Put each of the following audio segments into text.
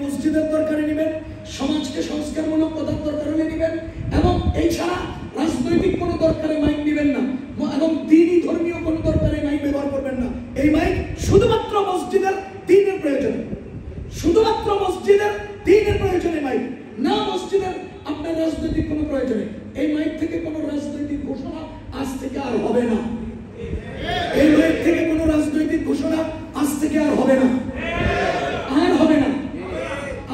মসজিদের দরকারে নেবেন, সমাজকে সংস্কারমূলক কথার দরকারে নেবেন, এবং এই ছাড়া রাজনৈতিক কোনো দরকারে মাইক নেবেন না, এবং দ্বীনি ধর্মীয় কোনো দরকারে মাইক ব্যবহার করবেন না। এই মাইক শুধুমাত্র মসজিদের দ্বীনের প্রয়োজনে, শুধুমাত্র মসজিদের দ্বীনের প্রয়োজনে মাইক, না মসজিদের আপনার রাজনৈতিক কোনো প্রয়োজনে। এই মাইক থেকে কোনো রাজনৈতিক ঘোষণা আজ থেকে আর হবে না। এই মাইক থেকে কোনো রাজনৈতিক ঘোষণা আজ থেকে আর হবে না, আর হবে না।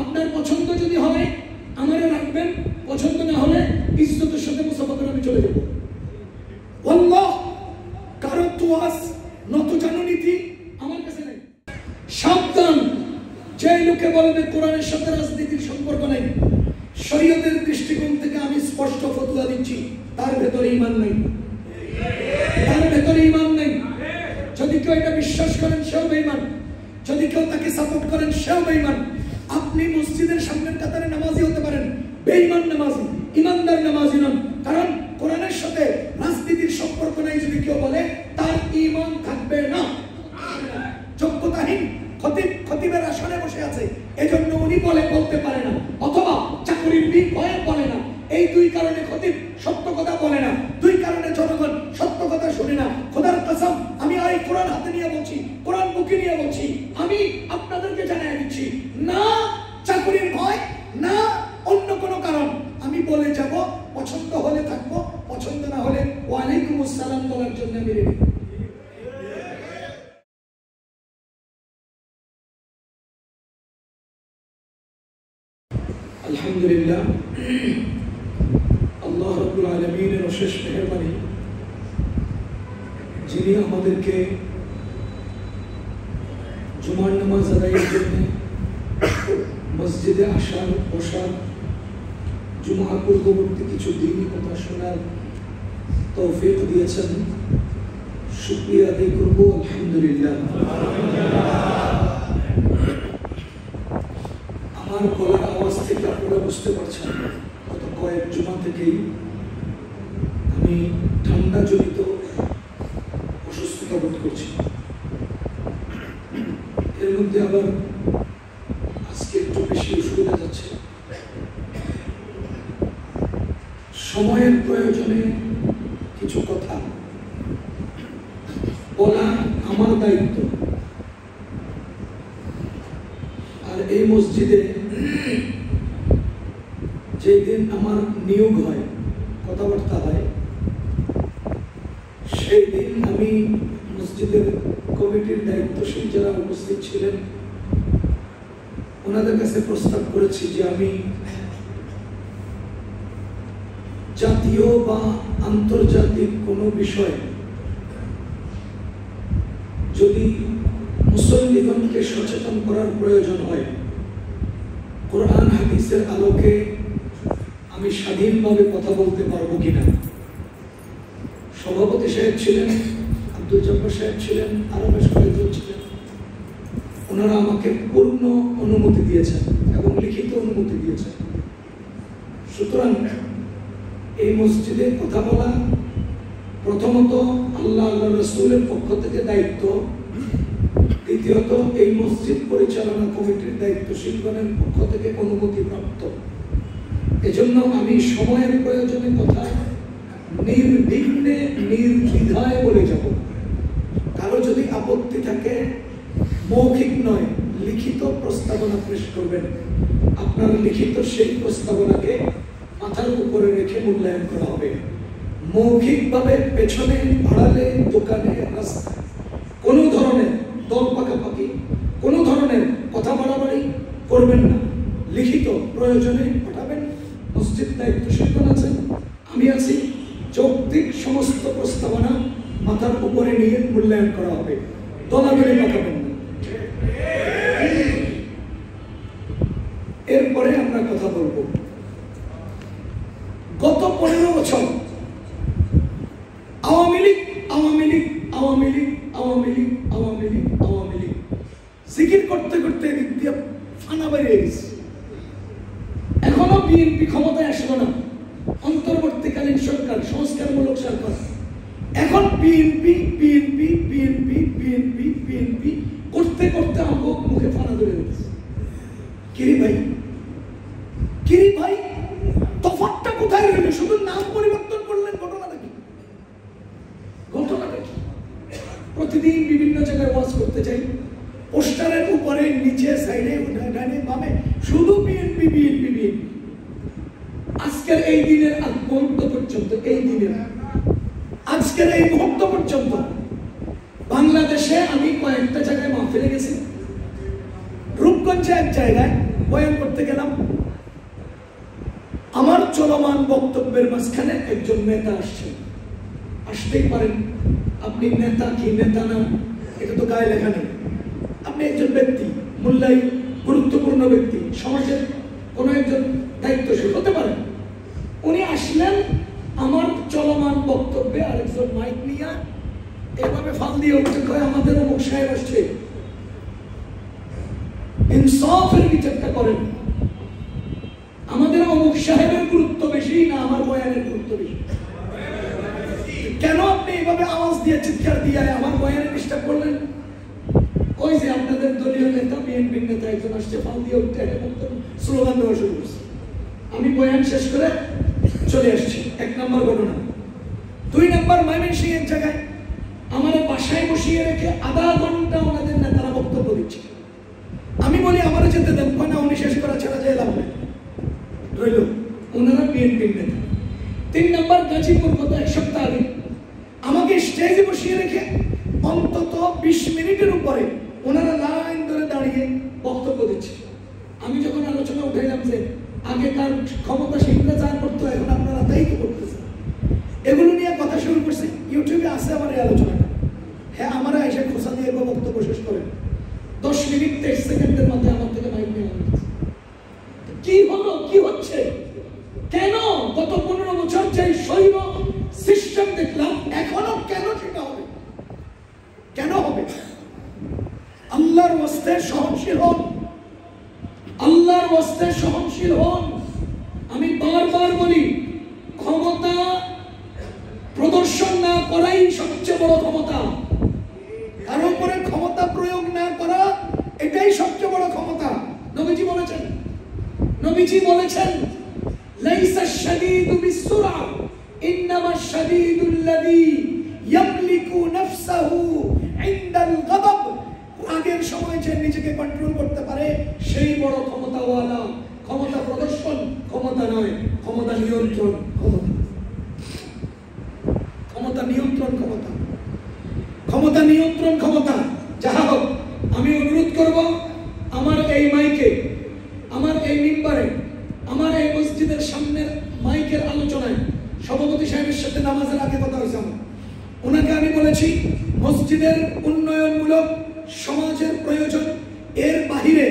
আপনার পছন্দ যদি হয় আমারে রাখবেন, পছন্দ না হলে ইজ্জতের সাথে মুসাফা করে আমি চলে যাব। আল্লাহ কারো তোয়াজ নত জাননীতি আমার কাছে নাই। সাবধান, যে লোকে বলবে কোরআনের সাথে রাজনীতির সম্পর্ক নেই, শরীয়তের দৃষ্টিকোণ থেকে আমি স্পষ্ট ফতোয়া দিচ্ছি, তার ভেতরে ঈমান নেই, তার ভেতরে ঈমান নেই। যদি কেউ এটা বিশ্বাস করেন সেও বেঈমান, যদি কেউ তাকে সাপোর্ট করেন সেও বেঈমান। আপনি মসজিদের সামনের কাতারে নামাজি হতে পারেন, বেঈমান নামাজি, ইমানদার নামাজি নন। কারণ কোরআনের সাথে রাজনীতির সম্পর্ক নাই যদি কেউ বলে, তার ঈমান থাকবে না। যোগ্যতাহীন খতিবের আসনে বসে আছে, এজন্য উনি বলতে পারে না, অথবা চাকরির ভয়ে বলে না। এই দুই কারণে খতিব সত্য কথা বলে না, দুই কারণে জনগণ সত্য কথা শুনে না। খোদার কসম, আমি আর এই কোরআন হাতে নিয়ে বলছি, কোরআন বুকে নিয়ে বলছি, আমি আপনাদেরকে জানিয়ে দিচ্ছি, না চাকরির ভয়, না অন্য কোনো কারণ। আমি বলে যাব, পছন্দ হলে থাকবো, পছন্দ না হলে ওয়ালাইকুম আসসালাম বলার জন্য আমি রেডি। আলহামদুলিল্লাহ, আল্লাহ রাব্বুল আলামিনের অশেষ মেহেরবানি, যিনি আমাদেরকে জুমার নামাজ আদায়ের জন্য মসজিদে আসার, বসার, জুমা পূর্ববর্তী কিছু দ্বীনি কথা শোনার তৌফিক দিয়েছেন। শুকরিয়া আদায় করব আলহামদুলিল্লাহ। আমার গলার আওয়াজ থেকে আপনারা বুঝতে পারছেন, গত কয়েক জুমা থেকেই আমি ঠান্ডা জনিত অসুস্থতা বোধ করছি। এর মধ্যে আবার আজকে একটু বেশি অসুবিধা যাচ্ছে। সময়ের প্রয়োজনে কিছু কথা বলা আমার দায়িত্ব। আর এই মসজিদে যেদিন আমার নিয়োগ হয়, কথাবার্তা হয়, সেই দিন আমি মসজিদের কমিটির দায়িত্বশীল যারা উপস্থিত ছিলেন ওনাদের কাছে প্রস্তাব করেছি যে আমি জাতীয় বা আন্তর্জাতিক কোনো বিষয় যদি মুসল্লিগণকে সচেতন করার প্রয়োজন হয়, কোরআন হাদিসের আলোকে আমি স্বাধীনভাবে কথা বলতে পারবো কিনা। সভাপতি সাহেব ছিলেন, আব্দুল জব্বার সাহেব ছিলেন, আরো বেশ কয়েকজন ছিলেন। ওনারা আমাকে পূর্ণ অনুমতি দিয়েছেন এবং লিখিত অনুমতি দিয়েছেন। সুতরাং এই মসজিদে কথা বলা প্রথমত আল্লাহ রাসূলের পক্ষ থেকে দায়িত্ব, দ্বিতীয়ত এই মসজিদ পরিচালনা কমিটির দায়িত্বশীলগণের পক্ষ থেকে অনুমতি প্রাপ্ত। এজন্য আমি সময়ের প্রয়োজনে কথা নির্বিঘ্নে নির্দ্বিধায় বলে যাব। কারো যদি আপত্তি থাকে, মৌখিক নয় লিখিত প্রস্তাবনা পেশ করবেন। আপনার লিখিত সেই প্রস্তাবনাকে মাথার উপরে রেখে মূল্যায়ন করা হবে। মৌখিকভাবে পেছনে, আড়ালে, দোকানে, রাস্তায় কোনো ধরনের দল পাকাপাকি, কোনো ধরনের কথা বাড়াবাড়ি করবেন না। লিখিত প্রয়োজনে পাঠাবেন। মসজিদ দায়িত্বশীলগণ আছেন, আমি আছি। যৌক্তিক সমস্ত প্রস্তাবনা মাথার উপরে নিয়ে মূল্যায়ন করা হবে। দলাদলি পাঠাবেন না। এরপরে আমরা কথা বলবো। গত 15 বছর আওয়ামী লীগ জিকির করতে করতে এদিক দিয়ে ফানা বেরিয়ে গেছে। এখনো বিএনপি ক্ষমতায় আসলো না, অন্তর্বর্তীকালীন সরকার, সংস্কারমূলক সরকার। এখন বিএনপি করতে করতে আমাকে মুখে ফানা ধরে গেছে। কিরি ভাই তফাৎটা কোথায় রইল? শুধু নাম পরিবর্তন করলেন, ঘটনাটা কি? প্রতিদিন বিভিন্ন জায়গায় ওয়াজ করতে চাই, পোস্টারের উপরে নিচে সাইডে ডানে বামে শুধু বিএনপি বিএনপি বিএনপি। আজকের এই দিনের মুহূর্ত পর্যন্ত, আজকের এই মুহূর্ত পর্যন্ত বাংলাদেশে আমি কয়েকটা জায়গায় মাহফিলে গেছি। রূপগঞ্জে এক জায়গায় বয়ান করতে গেলাম, আমার চলমান বক্তব্যের মাঝখানে একজন নেতা আসতেই পারেন। আপনি নেতা কি নেতা না এটা তো গায়ে লেখা নেই। আপনি একজন ব্যক্তি, মূল্যায়ী গুরুত্বপূর্ণ ব্যক্তি, সমাজের কোনো একজন দায়িত্বশীল হতে পারেন। উনি আসলেন আমার চলমান বক্তব্যে, আরেকজন মাইক নিয়ে এভাবে ফাল দিয়ে উঠতে কয় আমাদের অমুক সাহেব আসছে। ইনসাফের বিচারটা করেন, আমাদের অমুক সাহেবের গুরুত্ব বেশি না আমার বয়ানের গুরুত্ব বেশি? কেন আপনি এইভাবে আওয়াজ দিয়ে চিৎকার দিয়ে আমার বয়ানে ডিস্টার্ব করলেন? ওই যে আপনাদের দলীয় নেতা বিএনপির নেতা একজন আসছে, ফাল দিয়ে উঠতে স্লোগান দেওয়া শুরু করছে। আমি বয়ান শেষ করে চলে আসছি। 1 নম্বর ঘটনা। 2 নম্বর, ময়মনসিংহ এক জায়গায় আমার বাসায় বসিয়ে রেখে আধা ঘন্টা ওনাদের নেতারা বক্তব্য দিচ্ছে। আমি বলি আমার যেতে দেন, না উনি শেষ করা ছাড়া যায় লাভ নেই, রইল। ওনারা বিএনপির নেতা। 3 নম্বর, গাজীপুর গত 1 সপ্তাহ আগে আমাকে স্টেজে বসিয়ে রেখে অন্তত 20 মিনিটের উপরে ওনারা লাইন ধরে দাঁড়িয়ে বক্তব্য দিচ্ছে। আমি যখন আলোচনা উঠাইলাম যে আগেকার ক্ষমতাশীলরা যা করতো এখন আপনারা তাই তো করতেছেন, এগুলো নিয়ে কথা শুরু করছে। ইউটিউবে আছে আমার এই আলোচনাটা। হ্যাঁ, আমরা এসে খোঁচা দিয়ে বক্তব্য শেষ করেন 10 মিনিট 23 সেকেন্ডের মধ্যে আমার থেকে মাইক নিয়ে কি হলো, কি হচ্ছে, কেন? গত 15 বছর যে শৈব সিস্টেম দেখলাম, এখনো কেন সেটা হবে? কেন হবে? আল্লাহর ওয়াস্তে সহনশীল হন, আল্লাহর ওয়াস্তে সহনশীল হন। আমি বারবার বলি, ক্ষমতা প্রদর্শন না করাই সবচেয়ে বড় ক্ষমতা। কার উপরে ক্ষমতা প্রয়োগ না করা, এটাই সবচেয়ে বড় ক্ষমতা। নবীজি বলেছেন লাইসা শাদীদু বিসসুরা ইন্নামা শাদীদুল্লাযী ইয়ামলিকু নাফসাহু ইনদাল গাদাব। রাগের সময় যে নিজেকে কন্ট্রোল করতে পারে সেই বড় ক্ষমতাওয়ালা। ক্ষমতা প্রদর্শন ক্ষমতা নয়, ক্ষমতা নিয়ন্ত্রণ ক্ষমতা। ক্ষমতা নিয়ন্ত্রণ ক্ষমতা, ক্ষমতা নিয়ন্ত্রণ ক্ষমতা। যাহা হোক, আমি অনুরোধ করব আমার এই মাইকে, আমার এই মিম্বারে, আমার এই মসজিদের সামনের মাইকের আলোচনায় সভাপতি সাহেবের সাথে নামাজের আগে কথা হয়েছে আমার। ওনাকে আমি বলেছি মসজিদের উন্নয়নমূলক সমাজের প্রয়োজন, এর বাহিরে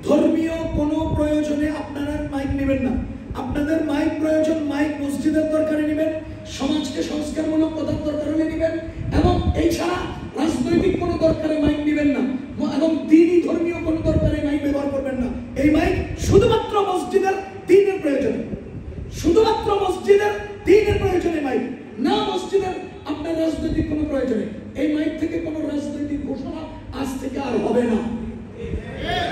ধর্মীয় কোনো প্রয়োজনে আপনারা মাইক নেবেন না। আপনাদের মাইক প্রয়োজন, মাইক মসজিদের দরকারে নেবেন, সমাজকে সংস্কারমূলক কথার দরকার হলে নেবেন, এবং এই ছাড়া রাজনৈতিক কোনো দরকারে মাইক নেবেন না, এবং দ্বীনি ধর্মীয় কোনো দরকারে মাইক ব্যবহার করবেন না। এই মাইক শুধুমাত্র মসজিদের দ্বীনের প্রয়োজনে, শুধুমাত্র মসজিদের দ্বীনের প্রয়োজনে মাইক, না মসজিদের আপনার রাজনৈতিক কোনো প্রয়োজনে। এই মাইক থেকে কোনো রাজনৈতিক ঘোষণা আজ থেকে আর হবে না।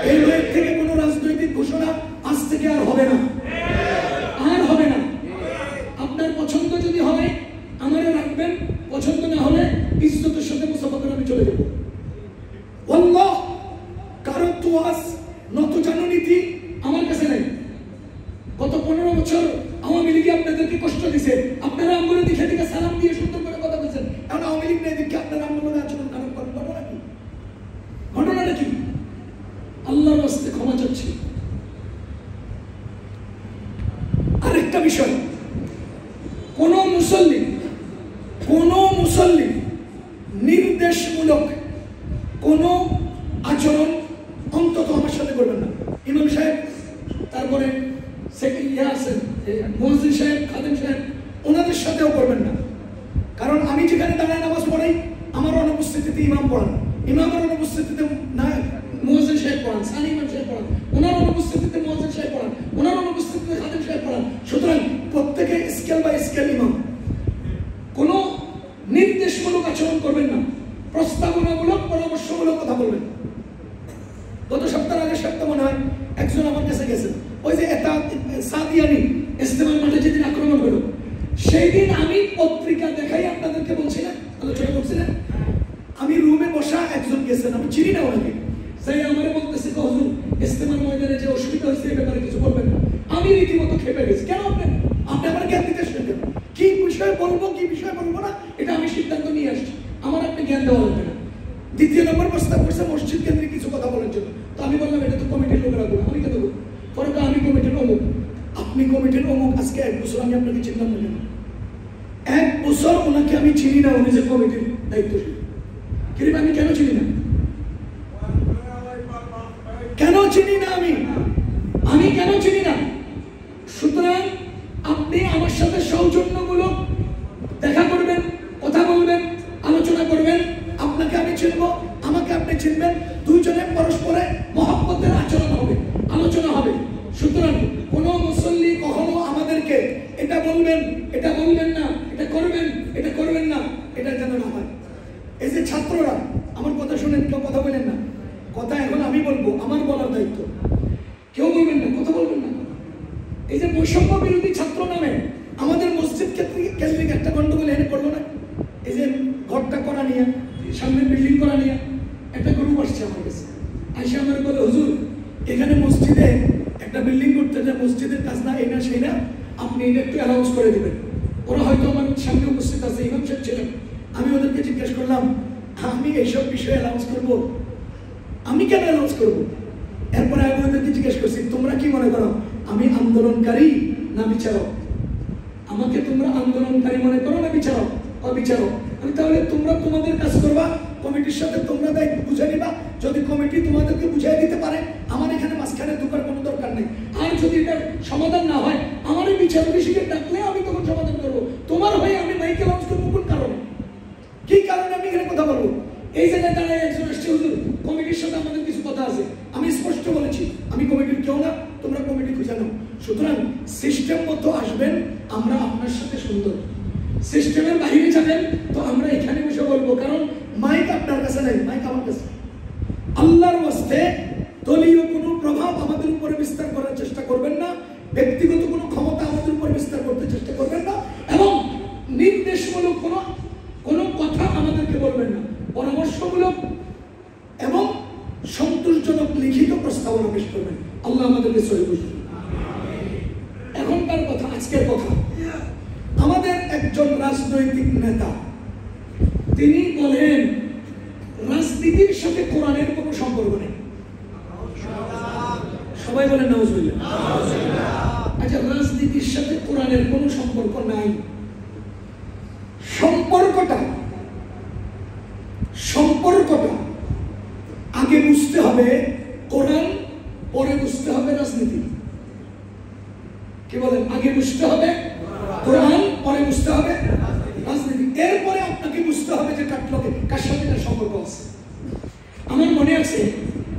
এই মাইক থেকে কোনো রাজনৈতিক ঘোষণা আজ থেকে আর হবে না, আর হবে না। আপনার পছন্দ যদি হয় আমারে রাখবেন, পছন্দ না হলে ইজ্জতের সাথে মুসাফা করে আমি চলে যাব। আল্লাহ কারো তোয়াজ নত জাননীতি আমার কাছে নেই। গত 15 বছর আওয়ামী লীগ আপনাদেরকে কষ্ট দিছে, আপনারা আঙ্গুলে দিকে দিকে সালাম দিয়ে সুন্দর করে কথা বলছেন। এখন আওয়ামী লীগ নেই দিকে আপনারা আঙ্গুলে আচরণ খারাপ করেন, ঘটনা কি? ঘটনাটা কি? আল্লাহর রাস্তায় ক্ষমা চাচ্ছি। আরেকটা বিষয়, কোন মুসল্লি নির্দেশমূলক কোন আচরণ অন্তত আমার সাথে করবেন না। ইমাম সাহেব, তারপরে মুয়াজ্জিন সাহেব, খাদেম সাহেব, ওনাদের সাথেও করবেন না। কারণ আমি যেখানে দাঁড়ায় নামাজ পড়াই, আমার অনুপস্থিতিতে ইমাম পড়ান, ইমামের অনুপস্থিতিতে না মুয়াজ্জিন সাহেব পড়ান, সানি ইমাম সাহেব পড়ান, ওনার অনুপস্থিতিতে মুয়াজ্জিন সাহেব পড়ান, ওনার অনুপস্থিতিতে খাদেম সাহেব পড়ান। সুতরাং প্রত্যেকে স্কেল বাই স্কেল ইমাম। কোনো নির্দেশমূলক আচরণ করবেন না, প্রস্তাবনামূলক পরামর্শমূলক কথা বলবেন। গত সপ্তাহ আগের সপ্তাহ মনে হয় একজন আমার কাছে গেছেন, ওই যে এটা সাদিয়ানি ইস্তেমার মাঠে যেদিন আক্রমণ হলো, সেই দিন আমি পত্রিকা দেখাই আপনাদেরকে বলছিলাম, আলোচনা করছিলাম, আমি রুমে বসা, একজন গেছেন, আমি চিনি না ওনাকে, সেই আমারে বলতেছে হুজুর ইস্তেমার ময়দানে যে অসুবিধা হয়েছে এই ব্যাপারে কিছু বলবেন না। আমি রীতিমতো খেপে গেছি, কেন আপনি আমার জ্ঞান দিতে শুনবেন, কি বিষয় বলবো কি বিষয় বলবো না এটা আমি সিদ্ধান্ত নিয়ে আসছি, আমার আপনি জ্ঞান দেওয়া লাগবে না। দ্বিতীয় নম্বর প্রস্তাব করছে মসজিদ কেন্দ্রিক কিছু কথা বলার জন্য, তো আমি বললাম এটা তো কমিটির লোকেরা বলবো, আমি কেন বলবো, পরে আমি কমিটির অমুক, আপনি কমিটির অমুক, আজকে 1 বছর আমি আপনাকে চিনলাম না, 1 বছর ওনাকে আমি চিনি না, উনি যে কমিটির দায়িত্বশীল, কিন্তু আমি কেন চিনি না, কেন চিনি না আমি কেন চিনি না? সুতরাং আপনি আমার সাথে সৌজন্যমূলক দেখা করবেন, কথা বলবেন, আলোচনা করবেন, আপনাকে আমি চিনব, আমাকে আপনি চিনবেন, দুইজনে পরস্পরে মহব্বতের আচরণ হবে, আলোচনা হবে। সুতরাং কোনো মুসল্লি কখনো আমাদেরকে এটা বলবেন না, এটা করবেন না, এটা যেন না হয়। এই যে ছাত্ররা আমার কথা শুনেন, কেউ কথা বলেন না, কথা এখন আমি বলবো, আমার বলার দায়িত্ব, কেউ বলবেন না, কথা বলবেন না। এই যে বৈষম্য বিরোধী ছাত্র নামে আমাদের মসজিদ কেন্দ্রিক একটা গন্ডগোল এনে করলো না, এই যে ঘরটা করা নিয়ে, সামনে বিল্ডিং করা নিয়ে একটা গ্রুপ আসছে আমার কাছে, আইসা আমার বলে হুজুর এখানে মসজিদে একটা বিল্ডিং করতে যায়, মসজিদের কাজ না, এই না সেই না, আপনি এটা একটু অ্যানাউন্স করে দিবেন। ওরা হয়তো আমার সামনে উপস্থিত আছে, ইমাম সাহেব ছিলেন, আমি ওদেরকে জিজ্ঞেস করলাম আমি এইসব বিষয়ে অ্যানাউন্স করবো, আমি কেন অ্যানাউন্স করবো? এরপরে আমি ওদেরকে জিজ্ঞেস করছি তোমরা কি মনে করো আমি আন্দোলনকারী না বিচারক? আমাকে তোমরা আন্দোলনকারী মনে করো না বিচারক? অবিচারক। আমি তাহলে তোমরা তোমাদের কাজ করবা, কমিটির সাথে তোমরা দায়িত্ব বুঝে নিবা, যদি কমিটি তোমাদেরকে বুঝাই দিতে পারে আমার এখানে মাঝখানে ঢোকার কোনো দরকার নেই, আর যদি এটার সমাধান না হয় আমার এই বিচারক হিসেবে ডাকলে আমি তখন সমাধান করবো, তোমার হয়ে আমি মাইকে লঞ্চ করবো কোন কারণে, কি কারণে আমি এখানে কথা বলবো? এই জায়গায় দাঁড়ায় একজন আসছে হুজুর কমিটির সাথে আমাদের কিছু কথা আছে, আমি স্পষ্ট বলেছি আমি কমিটির কেউ না, তোমরা কমিটি খুঁজে নাও। সুতরাং সিস্টেম মতো আসবেন, আমরা আপনার সাথে সুন্দর, সিস্টেমের বাইরে যাবেন তো আমরা এখানে বসে বলবো, কারণ মাইক আপনার কাছে নাই, মাইক আমার কাছে। আল্লাহর ওয়াস্তে দলীয় কোনো প্রভাব আমাদের উপরে বিস্তার করার চেষ্টা করবেন না, ব্যক্তিগত কোনো ক্ষমতা আমাদের উপর বিস্তার করতে চেষ্টা করবেন না, এবং নির্দেশমূলক কোনো কথা আমাদেরকে বলবেন না, পরামর্শমূলক এবং সন্তোষজনক লিখিত প্রস্তাবনা পেশ করবেন। আল্লাহ আমাদেরকে সহিহ বুঝুন। এখনকার কথা, আজকের কথা, আমাদের একজন রাজনৈতিক নেতা তিনি বলেন রাজনীতির সাথে কোরআনের কোনো সম্পর্ক নেই। সবাই বলেন নাউজুবিল্লাহ। আচ্ছা, রাজনীতির সাথে কোরআনের কোনো সম্পর্ক নাই। সম্পর্কটা আগে বুঝতে হবে কোরআন, পরে বুঝতে হবে রাজনীতি। কি বলেন? আগে বুঝতে হবে কোরআন, পরে বুঝতে হবে রাজনীতি, এরপরে আপনাকে বুঝতে হবে যে কার সাথে তার সম্পর্ক আছে। আমার মনে আছে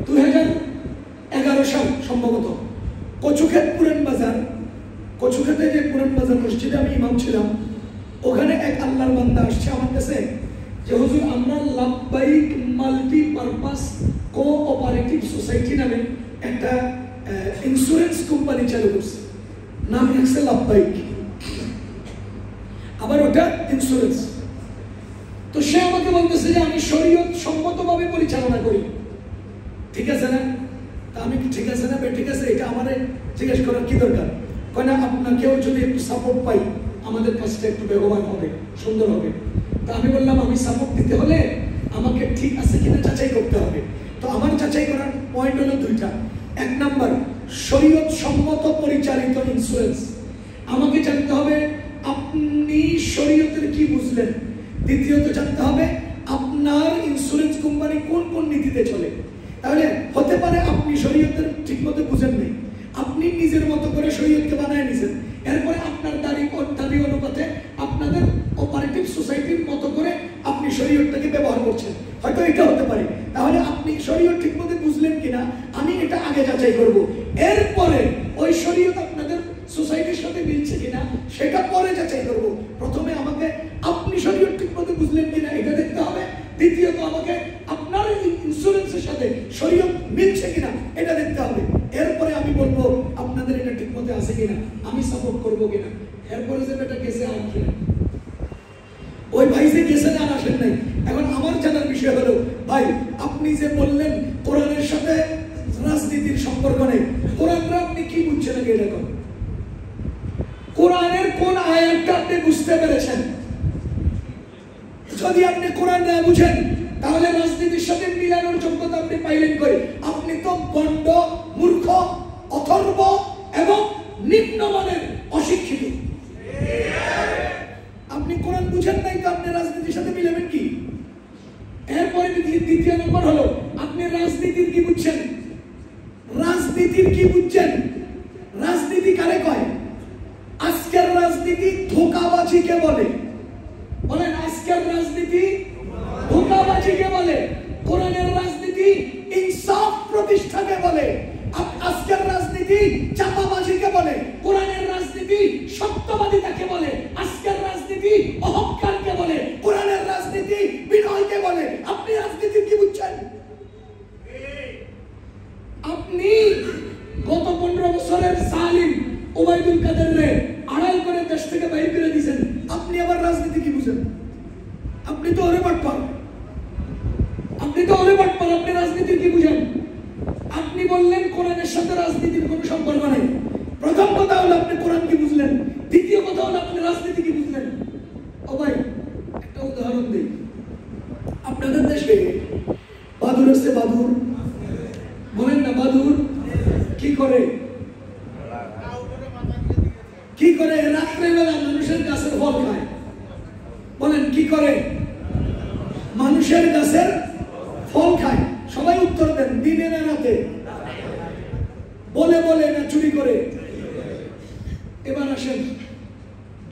2011 সাল সম্ভবত কচুক্ষেত পুরান বাজার, কচুক্ষেতে যে পুরান বাজার মসজিদে আমি ইমাম ছিলাম, ওখানে এক আল্লাহর বান্দা আসছে আমার কাছে যে হুজুর আমরা লাভবাহিক মাল্টি পারপাস কোঅপারেটিভ সোসাইটি নামে একটা ইন্স্যুরেন্স কোম্পানি চালু করছে, নাম রাখছে লাভবাহিক, আবার ওটা ইন্স্যুরেন্স। তো সে আমাকে বলতেছে যে আমি শরীয়ত সম্মতভাবে পরিচালনা করি, ঠিক আছে না? তা আমি ঠিক আছে না ঠিক আছে, এটা আমার জিজ্ঞেস করার কি দরকার? কয় না, আপনাকেও যদি একটু সাপোর্ট পাই আমাদের কাজটা একটু বেগবান হবে, সুন্দর হবে। তা আমি বললাম আমি সাপোর্ট দিতে হলে আমাকে ঠিক আছে কিনা যাচাই করতে হবে। তো আমার যাচাই করার পয়েন্ট হলো দুইটা। এক নাম্বার, শরীয়ত সম্মত পরিচালিত ইন্স্যুরেন্স, আমাকে জানতে হবে আপনি শরীয়তের কি বুঝলেন। দ্বিতীয়ত জানতে হবে আপনার ইন্স্যুরেন্স কোম্পানি কোন কোন নীতিতে চলে। তাহলে হতে পারে আপনি শরীয়তের ঠিকমতো বুঝেন নেই, আপনি নিজের মতো করে শরীয়তকে বানায় নিয়েছেন, এরপরে আপনার দাবি অনুপাতে আপনাদের অপারেটিভ সোসাইটির মতো করে আপনি শরীয়তটাকে ব্যবহার করছেন, হয়তো এটা হতে পারে। তাহলে আপনি শরীয়ত ঠিকমতো বুঝলেন কিনা আমি এটা আগে যাচাই করব, এরপরে ওই শরীয়ত আপনাদের সোসাইটির সাথে মিলছে কিনা সেটা পরে যাচাই করব। প্রথমে আমাকে আপনি শরীয়ত ঠিকমতো বুঝলেন কিনা এটা দেখতে হবে, দ্বিতীয়ত আমাকে আপনার ইন্স্যুরেন্সের সাথে শরীয়ত মিলছে কিনা এটা দেখতে হবে, এরপরে কিনা, আমি সাপোর্ট করবো কিনা। এরপরে যে বেটা গেছে আর কি, ওই ভাই যে গেছে আর আসেন নাই। এখন আমার জানার বিষয় হলো, ভাই আপনি যে বললেন কোরআনের সাথে রাজনীতির সম্পর্ক নেই, কোরআনরা আপনি কি বুঝছেন আগে এটা কোন? কোরআনের কোন আয়াতটা আপনি বুঝতে পেরেছেন? যদি আপনি কোরআন না বুঝেন তাহলে রাজনীতির সাথে মিলানোর যোগ্যতা আপনি পাইলেন কই? আপনি তো গণ্ড, মূর্খ, অথর্ব এবং নিম্নমানের অশিক্ষিত। আপনি কোরআন বুঝেন নাই তো আপনি রাজনীতির সাথে মিলাবেন কি? এরপরে দ্বিতীয় নম্বর হলো, আপনি রাজনীতির কি বুঝছেন? রাজনীতির কি বুঝছেন? রাজনীতি কারে কয়? আজকের রাজনীতি ধোঁকাবাজিকে বলে। বলেন, আজকের রাজনীতি ধোঁকাবাজিকে বলে। কোরআনের রাজনীতি ইনসাফ প্রতিষ্ঠাকে বলে। আজকের রাজনীতি চাপাবাজিকে বলে। কোরআনের রাজনীতি সত্যবাদিতাকে বলে। আজকের রাজনীতি অহংকারকে বলে। কোরআনের রাজনীতি বিনয়কে বলে। আপনি রাজনীতির কি বুঝছেন? আপনি গত 15 বছরের জালিম ওবাইদুল কাদেররে আড়াই করে দেশ থেকে বাইর করে দিয়েছেন। আপনি আবার রাজনীতি কি বুঝেন? আপনি তো ওরে বাটপার, আপনি তো ওরে বাটপার, আপনি রাজনীতির কি বুঝেন? আপনি বললেন কোরআনের সাথে রাজনীতির কোনো সম্পর্ক নেই। প্রথম কথা হলো আপনি কোরআন কি বুঝলেন, দ্বিতীয় কথা হলো আপনি রাজনীতি কি বুঝলেন। ও ভাই, একটা উদাহরণ দিই। আপনাদের দেশে বাদুর আছে, বাদুর বলেন না, বাদুর কি করে? কি করে? রাত্রেবেলা মানুষের গাছের ফল খায়। বলেন কি করে? মানুষের গাছের ফল খায়। সবাই উত্তর দেন, দিনে না রাতে? বলে বলে না চুরি করে? এবার আসেন,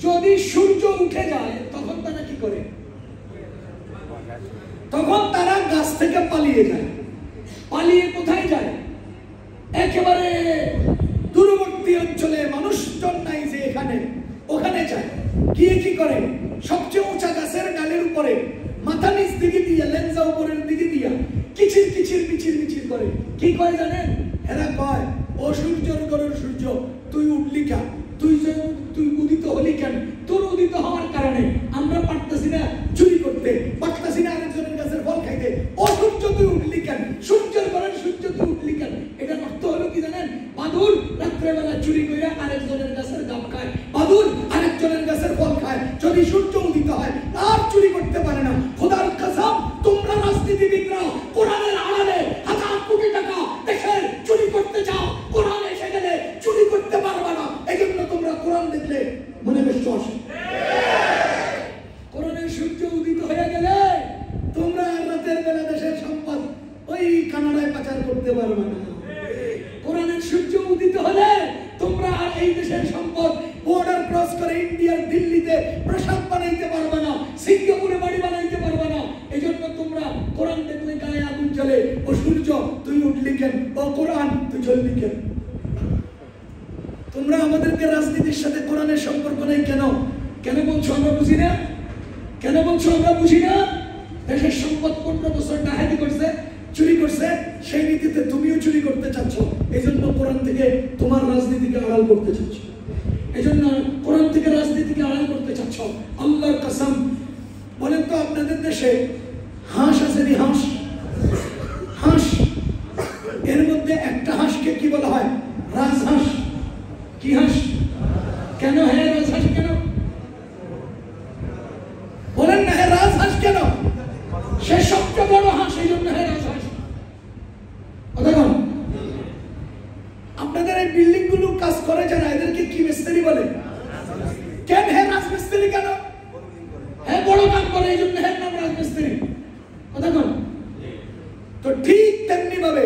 যদি সূর্য উঠে যায় তখন তারা কি করে? তখন তারা গাছ থেকে পালিয়ে যায়। পালিয়ে কোথায় যায়? একেবারে দূরবর্তী অঞ্চলে, মানুষজন নাই যে এখানে, ওখানে যায়। গিয়ে কি করে? সবচেয়ে উঁচা গাছের ডালের উপরে মাথা নিচ দিকে দিয়া, লেঞ্জা উপরের দিকে দিয়া কিচির কিচির মিচির মিচির করে। কি কয় জানেন? এরা কয়, ও সূর্যর ঘরের সূর্য, তুই উঠলি কেন? তুই উদিত হলি কেন? তোর উদিত হওয়ার কারণে আমরা পারতেছি না চুরি করতে, পারতেছি না আরেকজনের গাছের ফল খাইতে। ও সূর্য, তুই উঠলি কেন? সূর্যের ঘরের সূর্য, তুই উঠলি কেন? এটার অর্থ হলো কি জানেন? বাদুর রাত্রেবেলা চুরি করে আরেকজনের গাছের গাব খায়, বাদুর আরেকজনের গাছের ফল খায়। যদি সূর্য উদিত হয় আর চুরি করতে পারে না। খোদার কসম, তোমরা রাজনীতিবিদরা কোরআনের আড়ালে হাজার কোটি টাকা দেশের চুরি করতে যাও, কোরআন এসে গেলে চুরি করতে পারবে না। এই জন্য তোমরা কোরআন দেখলে মনে কষ্ট আসে। কোরআনের সূর্য উদিত হয়ে গেলে তোমরা রাতের বেলা দেশের সম্পদ ওই কানাডায় পাচার করতে পারবে না। কোরআনের সূর্য উদিত হলে তোমরা আর এই দেশের সম্পদ বর্ডার ক্রস করে ইন্ডিয়ার দিল্লিতে প্রাসাদ বানাইতে পারবে না, সিঙ্গাপুরে বাড়ি বানাইতে পারবে না। এজন্য তোমরা কোরআন দেখলে গায়ে আগুন জ্বলে, ও সূর্য তুই উঠলি কেন? ও কোরআন তুই জ্বললি কেন? তোমরা আমাদেরকে রাজনীতির সাথে কোরআনের সম্পর্ক নেই কেন? কেন বলছো আমরা বুঝি না? কেন বলছো আমরা বুঝি না? দেশের সম্পদ 15 বছর ডাকাতি করছে, চুরি করছে, সেই নীতিতে তুমিও চুরি করতে চাচ্ছ। এই জন্য কোরআন থেকে তোমার রাজনীতিকে আড়াল করতে চাচ্ছ। এই জন্য কোরআন থেকে রাজনীতিকে আড়াল করতে চাচ্ছ। আল্লাহর কসম, বলেন তো আপনাদের দেশে হাঁস আছে নি? হাঁস, হাঁস, এর মধ্যে একটা হাঁসকে কি বলা হয়? রাজহাঁস। কি হাঁস? কেন হ্যাঁ রাজহাঁস কেন? বলেন না, হ্যাঁ রাজহাঁস কেন? সে সবচেয়ে বড় হাঁস, এই জন্য হ্যাঁ রাজহাঁস। দেখুন, আপনাদের এই বিল্ডিং গুলো কাজ করে যারা, এদেরকে কি মিস্ত্রি বলে? কেন হ্যাঁ রাজমিস্ত্রি কেন? হ্যাঁ বড় কাজ করে, এই জন্য হ্যাঁ নাম রাজমিস্ত্রি। দেখুন তো, ঠিক তেমনি ভাবে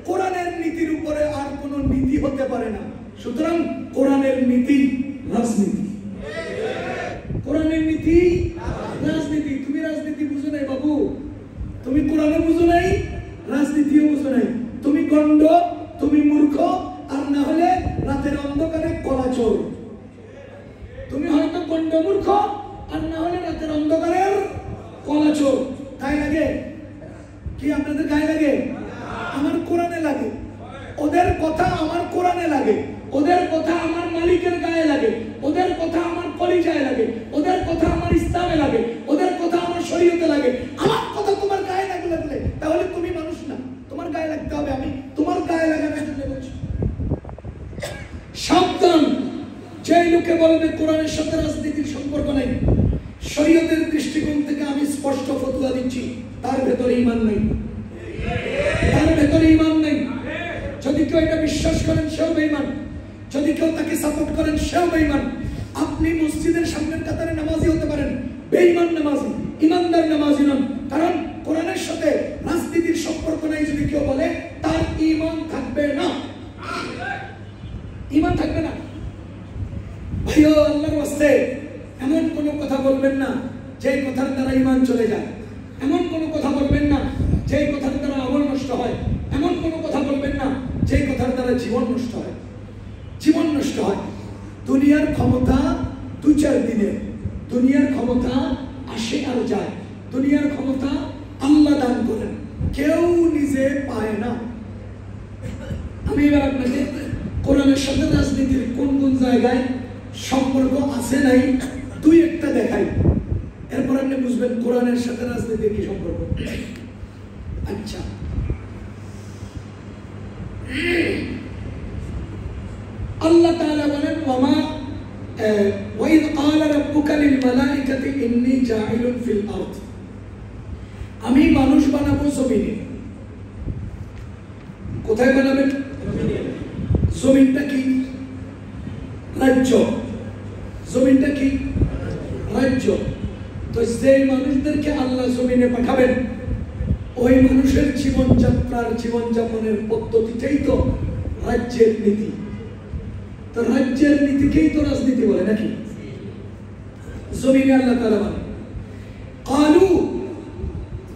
কোরআনের নীতির উপরে আর কোনো নীতি হতে পারে না। সুতরাং কোরআনের নীতি রাজনীতি, কোরআনের নীতি রাজনীতি। তুমি রাজনীতি বুঝো নাই বাবু, তুমি কোরআনে বুঝো নাই, রাজনীতিও বুঝো নাই। তুমি গণ্ড, তুমি মূর্খ, আর না হলে রাতের অন্ধকারে কলাচোর। তুমি হয়তো গণ্ড মূর্খ, আর না হলে রাতের অন্ধকারের কলাচোর। তাই লাগে কি? আপনাদের গায়ে লাগে? আমার কোরআনে লাগে। ওদের কথা আমার কোরআনে লাগে, ওদের কথা আমার মালিকের গায়ে লাগে, ওদের কথা আমার কলিজায় লাগে, ওদের কথা আমার ইসলামে লাগে, ওদের কথা আমার শরীয়তে লাগে। আমার কথা তোমার গায়ে লাগলে তাহলে তুমি মানুষ না, তোমার গায়ে লাগতে হবে। আমি তোমার গায়ে লাগানোর জন্য বলছি। সাবধান, যে লোকে বলবে কোরআনের সাথে রাজনীতির সম্পর্ক নেই, শরীয়তের দৃষ্টিকোণ থেকে আমি স্পষ্ট ফতোয়া দিচ্ছি, তার ভেতরে ঈমান নেই, তার ভেতরে ঈমান নেই। যদি কেউ এটা বিশ্বাস করেন সেও বেঈমান, যদি কেউ তাকে সাপোর্ট করেন সেও বেঈমান। আপনি মসজিদের সামনের কাতারে নামাজি হতে পারেন, বেঈমান নামাজি, ইমানদার নামাজি নন। কারণ কোরআনের সাথে রাজনীতির সম্পর্ক নাই যদি কেউ বলে, তার ঈমান থাকবে না, ঈমান থাকবে না। ভাইও, আল্লাহর ওয়াস্তে এমন কোনো কথা বলবেন না যে কথার দ্বারা ঈমান চলে যায়, এমন কোনো কথা বলবেন না যে কথার দ্বারা আমল নষ্ট হয়, এমন কোনো কথা বলবেন না যে কথার দ্বারা জীবন নষ্ট হয়, জীবন নষ্ট হয়। দুনিয়ার ক্ষমতা 2-4 দিনের, দুনিয়ার ক্ষমতা আসে আর যায়, দুনিয়ার ক্ষমতা আল্লাহ দান করেন, কেউ নিজে পায় না। আমি এবার আপনাকে কোরআনের সাথে রাজনীতির কোন কোন জায়গায় সম্পর্ক আছে নাই 2-1টা দেখাই, এরপর আপনি বুঝবেন কোরআনের সাথে রাজনীতির কি সম্পর্ক। আচ্ছা, আল্লাহ তাআলা বলেন, ওয়াইদ ক্বালা রাব্বুকা লিল মালাইকাতি ইন্নী জাইলুন ফিল আরদ, আমি মানুষ বানাবো জমিনে। কোথায় বানাবেন? জমিনটা কি? রাজ্য। জমিনটা কি? রাজ্য। তো যে মানুষদেরকে আল্লাহ জমিনে পাঠাবেন, ওই মানুষের জীবনযাত্রার, জীবনযাপনের পদ্ধতিটাই তো রাজ্যের নীতি। তো রাজ্যের নীতিকেই তো রাজনীতি বলে নাকি? জমিনে আল্লাহ তাআলা বলেন, কালু,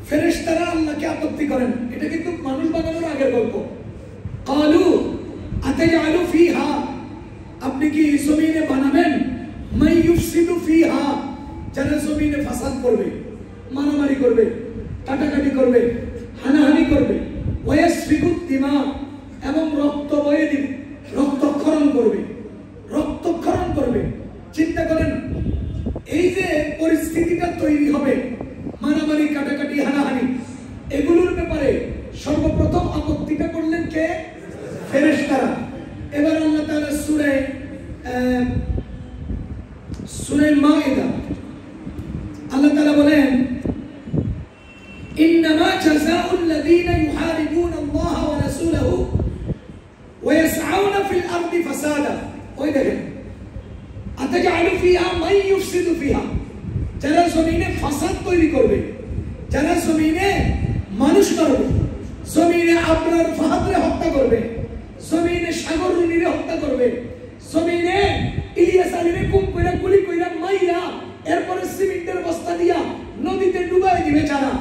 ফেরেশতারা আল্লাহকে আপত্তি করেন, এটা কিন্তু মানুষ বানানোর আগের গল্প। কালু আতাজআলু ফিহা, আপনি কি জমিনে বানাবেন মান ইউফসিদু ফিহা, যারা জমিনে ফাসাদ করবে, মারামারি করবে, কাটাকাটি করবে, হানাহানি করবে, ওয়াসফিকুদ দিমা, এবং রক্ত বয়ে দিবে, রক্তক্ষরণ করবে, রক্তক্ষরণ করবে। চিন্তা করেন, এই যে পরিস্থিতিটা তৈরি হবে, মারামারি, কাটাকাটি, হানাহানি, এগুলোর ব্যাপারে সর্বপ্রথম আপত্তিটা করলেন কে? ফেরেশতারা। এবার আল্লাহ তাআলা সূরা মাইদা আল্লাহ তাআলা বলেন, ইন্নামা জাযাউল লাযীনা ইউহারিবুনা আল্লাহ ওয়া রাসূলাহু ওয়া ইয়াসআউনা ফিল আরদি ফাসাদা। ওই দেখেন, আতাজআলু ফিহা মান ইউফসিদু ফিহা, যারা জমিনে ফাসাদ তৈরি করবে, যারা জমিনে মানুষ মারবে, জমিনে আবরার ফাহাদরে হত্যা করবে, জমিনে সাগর রুনিরে হত্যা করবে, জমিনে ইলিয়াস আলীরে কুম কইরা গুলি কইরা মাইরা এরপরে সিমেন্টের বস্তা দিয়া নদীতে ডুবাই দিবে যারা,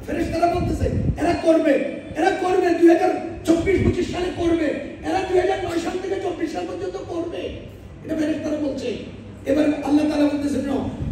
ফেরেশতারা বলতেছে এরা করবে, এরা করবে, 2024-25 সালে করবে, এরা 2009 সাল থেকে 24 সাল পর্যন্ত করবে, এটা ফেরেশতারা বলছে। এবার আল্লাহ তাআলা বলতেছেন,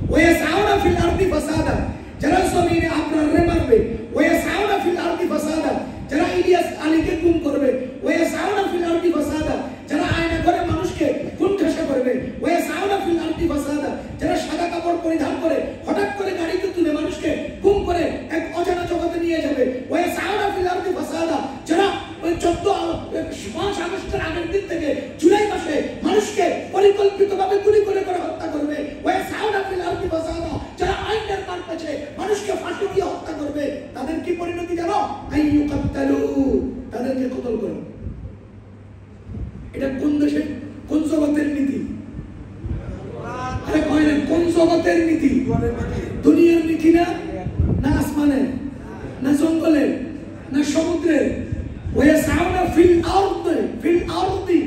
ওয়া ইয়াসআউনা ফিল আরদি ফাসাদা, যারা জমিনে আবরাররে মারবে, ওয়া ইয়াসআউনা ফিল আরদি ফাসাদা, যারা ইলিয়াস আলীকে গুম করবে, ওয়া ইয়াসআউনা ফিল আরদি ফাসাদা, যারা আয়না করে মানুষকে খুন ঠাসা করবে, ওয়া ইয়াসআউনা ফিল আরদি ফাসাদা, যারা সাদা কাপড় পরিধান করে হঠাৎ করে গাড়িতে তুলে মানুষকে গুম করে এক অজানা জগতে নিয়ে যাবে, ওয়া ইয়াসআউনা ফিল আরদি ফাসাদা, যারা ওই 14 আগস্টের আগের দিন থেকে জুলাই মাসে মানুষকে পরিকল্পিতভাবে গুলি করে হত্যা করবে, ওয়া ইয়াসআউনা ফিল আরদি ফাসাদা, যারা আইনের মারপ্যাঁচে মানুষকে ফাঁসি দিয়ে হত্যা করবে, তাদের কি পরিণতি জানো? আইয়ুকাত্তালু, তাদেরকে কতল করো। এটা কোন দেশের, কোন জগতের নীতি? আরে কয় না, কোন জগতের নীতি? দুনিয়ার নীতি না, না আসমানের, না জঙ্গলের, না সমুদ্রের। ওয়াসাউনা ফিল আরদি, ফিল আরদি,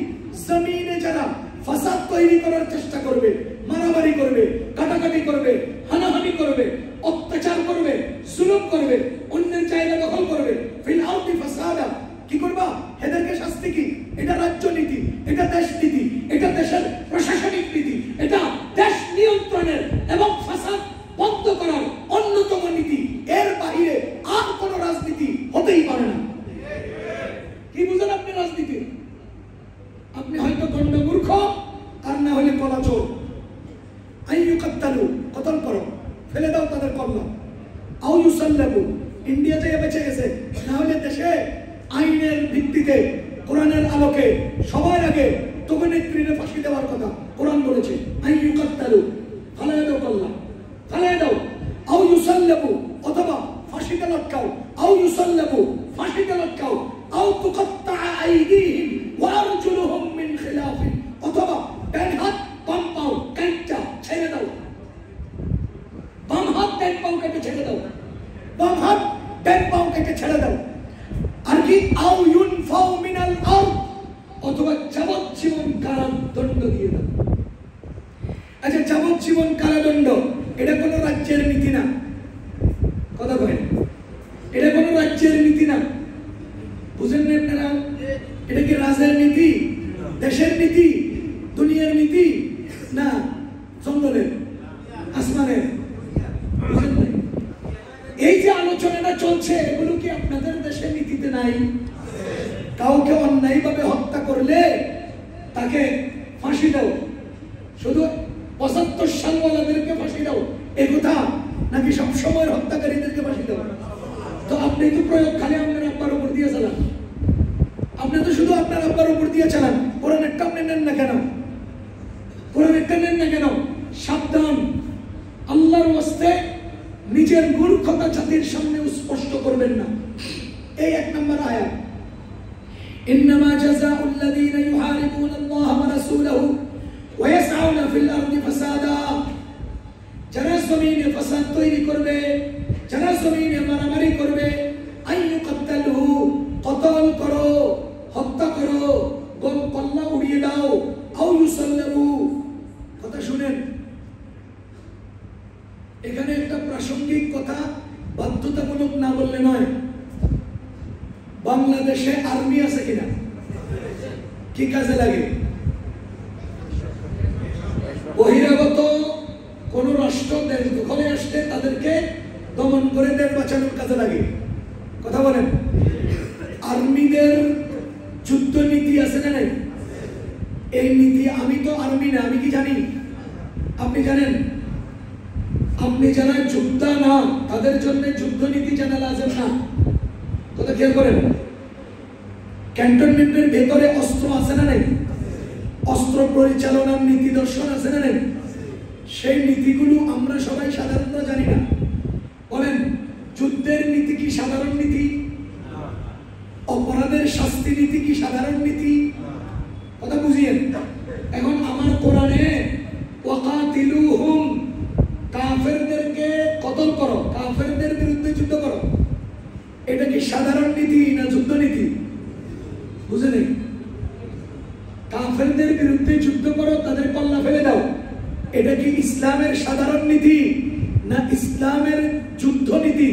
জমিনে যারা ফাসাদ তৈরি করার চেষ্টা করবে, মারামারি করবে, কাটাকাটি করবে, হানাহানি করবে, অত্যাচার করবে, জুলুম করবে, অন্যের জায়গা দখল করবে, ফিল আরদি ফাসাদা, কি করবা? এদেরকে শাস্তি কি? এটা রাজনীতি, এটা দেশ নীতি, এটা দেশের প্রশাসনিক নীতি, এটা দেশ নিয়ন্ত্রণের এবং ফাসাদ বন্ধ করার অন্যতম নীতি। এর বাইরে আর কোন রাজনীতি হতেই পারে না। কি বুঝেন আপনি রাজনীতি? ইউসাল্লাবু, ইন্ডিয়া যে বেঁচে গেছে, না হলে দেশে আইনের ভিত্তিতে কোরআনের আলোকে সবার আগে তোকে নেত্রীরে ফাঁসি দেওয়ার কথা কোরআন বলেছে। আই ইউকাত্তালু, ফালায় দাও কল্লা, ফালায় দাও। আও ইউসাল্লাবু, অথবা ফাঁসিতে লটকাও। আও ইউসাল্লাবু, ফাঁসিতে লটকাও। আও তুকাত্তা আইদিহিম ওয়া আরজুলুহুম মিন খিলাফিন, অথবা ডান হাত বাম পাও কাইটা ছেড়ে দাও। বাম হাত ডান পাও কেটে ছেড়ে দাও, বাম হাত ডান পাও কেটে ছেড়ে দাও। আর কি আও ইউনফাউ মিনাল আরদ, অথবা যাবজ্জীবন কারাদণ্ড দিয়ে দাও। আচ্ছা, যাবজ্জীবন কারাদণ্ড এটা কোনো রাজ্যের নীতি না, কথা বলেন, এটা কোনো রাজ্যের নীতি না, বুঝেন না আপনারা? এটা কি রাজের নীতি, দেশের নীতি, দুনিয়ার নীতি? না, জঙ্গলের, আসমানের। বুঝেন না? এই যে আলোচনাটা চলছে, এগুলো কি আপনাদের দেশের নীতিতে নাই? কাউকে অন্যায়ভাবে হত্যা করলে তাকে ফাঁসি দাও, শুধু ৭৫ সালওয়ালাদেরকে ফাঁসি দাও এ কথা, নাকি সব সময়ের হত্যাকারীদেরকে ফাঁসি দাও? তো আপনি তো প্রয়োগ খালি আপনার আব্বার উপর দিয়ে চালান, আপনি তো শুধু আপনার আব্বার উপর দিয়ে চালান। কোরআনেরটা আপনি নেন না কেন? কোরআনেরটা নেন না কেন? সাবধান, আল্লাহর ওয়াস্তে নিজের মূর্খতা জাতির সামনে স্পষ্ট করবেন না। এই ১ নম্বর আয়াত, ইন্নামা জাযাউল লাযীনা ইউহারিবুনা আল্লাহ ওয়া রাসূলাহু ওয়া ইয়াসআউনা ফিল আরদি ফাসাদা, যারা জমিনে ফাসাদ তৈরি করবে, যারা জমিনে মারামারি করবে, আইয়ুকাত্তালু, কতল করো, হত্যা করো, কল্লা উড়িয়ে দাও, আও ইউসাল্লাবু। কথা শুনেন, এখানে একটা প্রাসঙ্গিক কথা বাধ্যতামূলক না বললে নয়। বাংলাদেশে আর্মি আছে কিনা? কি কাজে লাগে? বহিরাগত কোন রাষ্ট্র দেশ দখলে আসলে তাদেরকে দমন করে দেশ বাঁচানোর কাজে লাগে। কথা বলেন, আর্মিদের যুদ্ধ নীতি আছে না নাই? এই নীতি, আমি তো আর্মি না, আমি কি জানি? আপনি জানেন? আপনি যারা যোদ্ধা না তাদের জন্য যুদ্ধ নীতি জানা লাজেম না। কথা খেয়াল করেন, ক্যান্টনমেন্টের ভেতরে অস্ত্র আছে না নাই? অস্ত্র পরিচালনার নীতি দর্শন আছে না নাই? সেই নীতিগুলো আমরা সবাই সাধারণত জানি না। বলেন, যুদ্ধের নীতি কি সাধারণ নীতি? অপরাধের শাস্তি নীতি কি সাধারণ নীতি? কথা বুঝিয়েন। এখন আমার কোরআনে ওয়াকাতিলুহুম, কাফেরদেরকে কতল করো, কাফেরদের বিরুদ্ধে যুদ্ধ করো, এটা কি সাধারণ নীতি না যুদ্ধ নীতি? বুঝে নেই? কাফেরদের বিরুদ্ধে যুদ্ধ করো, তাদের কল্লা ফেলে দাও, এটা কি ইসলামের সাধারণ নীতি না ইসলামের যুদ্ধ নীতি?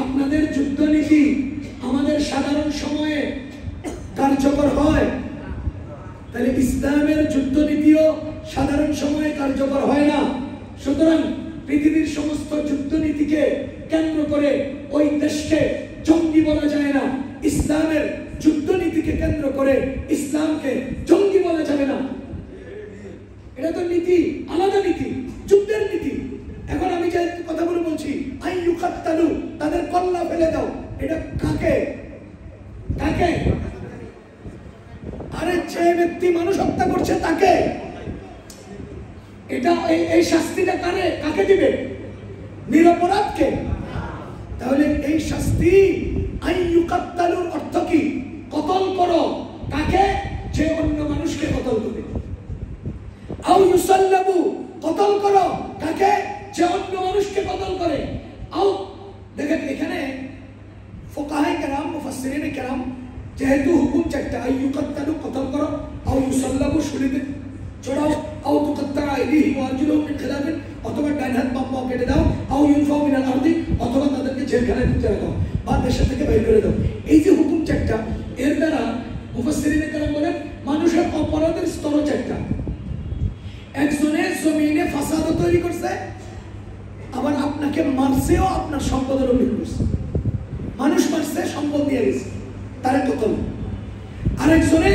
আপনাদের যুদ্ধ নীতি আমাদের সাধারণ সময়ে কার্যকর হয়, তাহলে ইসলামের যুদ্ধ নীতিও সাধারণ সময়ে কার্যকর হয় না। সুতরাং পৃথিবীর সমস্ত যুদ্ধ নীতিকে কেন্দ্র করে ওই দেশকে জঙ্গি বলা যায় না। ইসলামের যুদ্ধ নীতিকে কেন্দ্র করে ইসলামকে জঙ্গি বলা যাবে না। এটা তো নীতি, আলাদা নীতি, যুদ্ধের নীতি। এখন আমি যে কথাগুলো বলছি, আই ইউকাত্তালু, তাদের কল্লা ফেলে দাও, এটা কাকে? কাকে? আরে যে ব্যক্তি মানুষ হত্যা করছে তাকে। এটা এই শাস্তিটা কারে, কাকে দিবে? নিরপরাধকে। তাহলে এই শাস্তি আই ইউকাত্তালুর অর্থ কি? কতল করো, কাকে? যে অন্য মানুষকে কতল করে। আও ইউসাল্লাবু, কতল করো, কাকে? যে অন্য মানুষকে কতল করে। আও, দেখেন এখানে ফুকাহায়ে কেরাম, মুফাসসিরিনে কেরাম যেহেতু হুকুম চারটা, আই ইউকাত্তালু কতল করো, আও ইউসাল্লাবু শরীরে চড়াও, আও তুকাত্তা আইদিহিম ওয়া আরজুলুহুম মিন খিলাফিন, অথবা ডান হাত বাম পা কেটে দাও, আও ইউনফাউ মিনাল আরদি, অথবা তাদেরকে জেলখানায় ঢুকতে দাও বা দেশ থেকে বের করে দাও। এই যে হুকুম চারটা, এর দ্বারা মুফাসসিরিনে কেরাম বলেন মানুষের অপরাধের স্তর চারটা। একজনে জমিনে ফাসাদ তৈরি করছে, আবার আপনাকে মারছেও, আপনার সম্পদের অভিযোগ করছে। মানুষ মারছে, সম্পদ দিয়ে গেছে, তারে কতল। আরেকজনে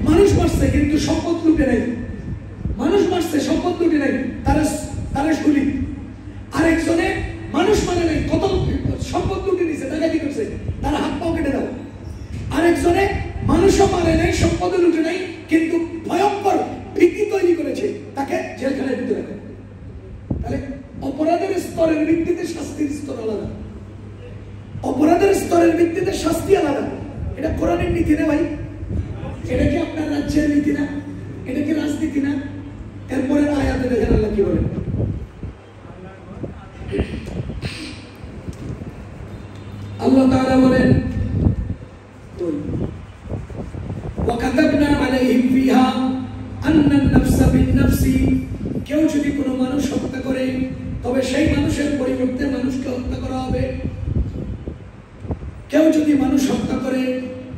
মানুষ মারছে কিন্তু সম্পদ লুটে নাই, মানুষ মারছে সম্পদ লুটে নাই, তারে শুলি। আরেকজনে মানুষ মানে নাই, কত সম্পদ লুটে নিছে, ডাকাতি করছে, তার হাত পাও কেটে দাও। আরেকজনে মানুষও মানে নাই, সম্পদ লুটে নাই, কিন্তু ভয়ঙ্কর ভীতি তৈরি করেছে, তাকে জেলখানায় দিতে রাখে। তাহলে অপরাধের স্তরের ভিত্তিতে শাস্তির স্তর আলাদা, অপরাধের স্তরের ভিত্তিতে শাস্তি আলাদা। এটা কোরআনের নীতি না ভাই, এটা কি আপনার রাজ্যের নীতি না, এটা কি রাজনীতি না? এরপরের আয়াতে দেখেন আল্লাহ কি বলেন, আল্লাহ তাআলা বলেন ওয়াকাতাবনা আলাইহিম ফিহা আন্নান নাফসা বিন-নাফসি, কেউ যদি কোনো মানুষ হত্যা করে তবে সেই মানুষের পরিবর্তে মানুষকে হত্যা করা হবে। কেউ যদি মানুষ হত্যা করে